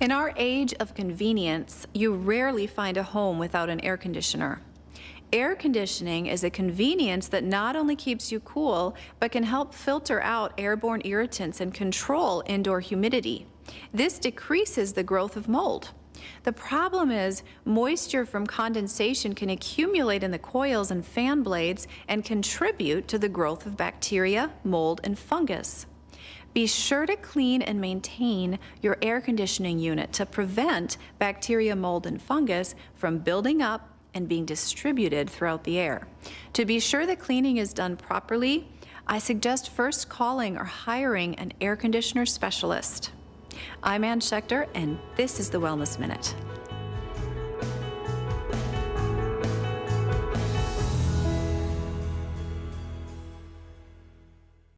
In our age of convenience, you rarely find a home without an air conditioner. Air conditioning is a convenience that not only keeps you cool, but can help filter out airborne irritants and control indoor humidity. This decreases the growth of mold. The problem is, moisture from condensation can accumulate in the coils and fan blades and contribute to the growth of bacteria, mold, and fungus. Be sure to clean and maintain your air conditioning unit to prevent bacteria, mold, and fungus from building up and being distributed throughout the air. To be sure that cleaning is done properly, I suggest first calling or hiring an air conditioner specialist. I'm Ann Schechter, and this is the Wellness Minute.